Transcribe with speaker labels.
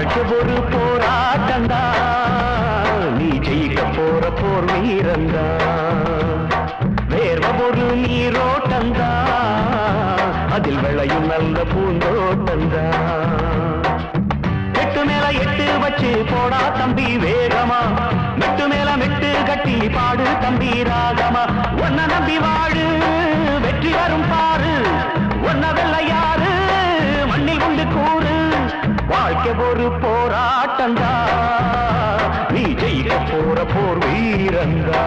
Speaker 1: வாழ்க்கை ஒரு போராட்டந்தா நீ ஜெயிக்க போற போர் வீரந்தா வேர்வ ஒரு நீரோட்டந்தா அதில் விளையும் நல்ல பூந்தோட்டந்தா எட்டு மேல எட்டு வச்சு போடா தம்பி வேகமா மெட்டு மேல மெட்டு கட்டி பாடு தம்பி ராகமா ஒன்ன நம்பி வாழு வெற்றி வரும் பாரு ஒன்ன வெல்ல யாரு மண்ணில் உண்டு கூறு வாழ்க்கை ஒரு போராட்டந்தா நீ ஜெயிக்க போற போர் வீரந்தா